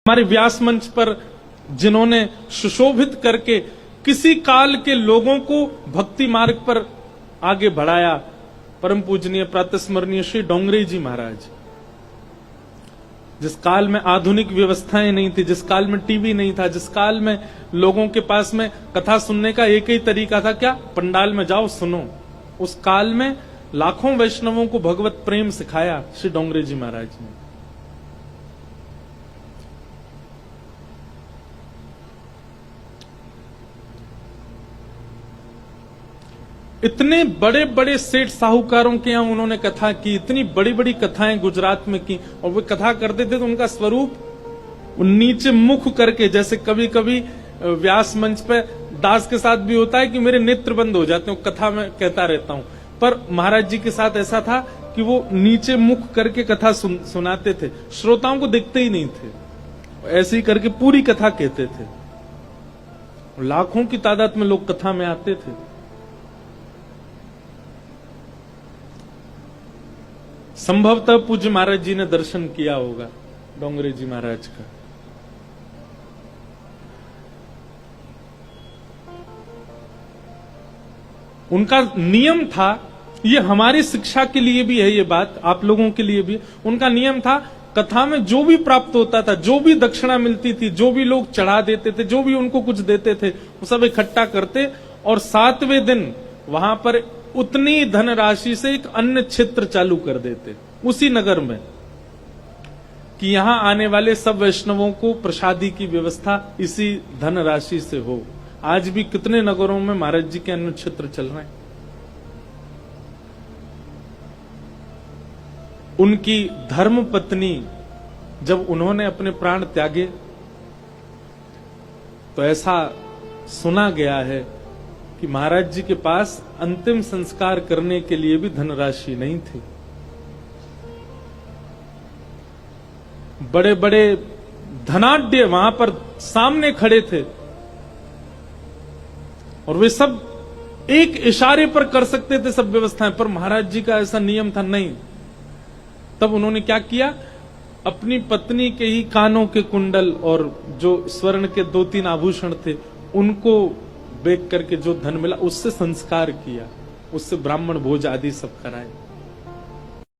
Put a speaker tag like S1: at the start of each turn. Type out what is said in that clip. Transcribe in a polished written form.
S1: हमारे व्यास मंच पर जिन्होंने सुशोभित करके किसी काल के लोगों को भक्ति मार्ग पर आगे बढ़ाया, परम पूजनीय प्रातस्मरणीय श्री डोंगरे जी महाराज। जिस काल में आधुनिक व्यवस्थाएं नहीं थी, जिस काल में टीवी नहीं था, जिस काल में लोगों के पास में कथा सुनने का एक ही तरीका था, क्या पंडाल में जाओ सुनो, उस काल में लाखों वैष्णवों को भगवत प्रेम सिखाया श्री डोंगरे जी महाराज ने। इतने बड़े बड़े सेठ साहूकारों के यहां उन्होंने कथा की, इतनी बड़ी बड़ी कथाएं गुजरात में की, और वे कथा करते थे तो उनका स्वरूप नीचे मुख करके, जैसे कभी कभी व्यास मंच पे दास के साथ भी होता है कि मेरे नेत्र बंद हो जाते हैं, कथा में कहता रहता हूं, पर महाराज जी के साथ ऐसा था कि वो नीचे मुख करके कथा सुनाते थे, श्रोताओं को देखते ही नहीं थे, ऐसे ही करके पूरी कथा कहते थे। लाखों की तादाद में लोग कथा में आते थे। संभवतः पूज्य महाराज जी ने दर्शन किया होगा डोंगरे जी महाराज का। उनका नियम था, ये हमारी शिक्षा के लिए भी है, ये बात आप लोगों के लिए भी, उनका नियम था कथा में जो भी प्राप्त होता था, जो भी दक्षिणा मिलती थी, जो भी लोग चढ़ा देते थे, जो भी उनको कुछ देते थे, वो सब इकट्ठा करते और 7वें दिन वहां पर उतनी धनराशि से एक अन्य क्षेत्र चालू कर देते उसी नगर में, कि यहां आने वाले सब वैष्णवों को प्रसादी की व्यवस्था इसी धनराशि से हो। आज भी कितने नगरों में महाराज जी के अन्य क्षेत्र चल रहे हैं। उनकी धर्म पत्नी जब उन्होंने अपने प्राण त्यागे तो ऐसा सुना गया है कि महाराज जी के पास अंतिम संस्कार करने के लिए भी धनराशि नहीं थी। बड़े बड़े धनाढ्य वहां पर सामने खड़े थे और वे सब एक इशारे पर कर सकते थे सब व्यवस्थाएं, पर महाराज जी का ऐसा नियम था नहीं। तब उन्होंने क्या किया, अपनी पत्नी के ही कानों के कुंडल और जो स्वर्ण के 2-3 आभूषण थे उनको बेच करके जो धन मिला उससे संस्कार किया, उससे ब्राह्मण भोज आदि सब कराए।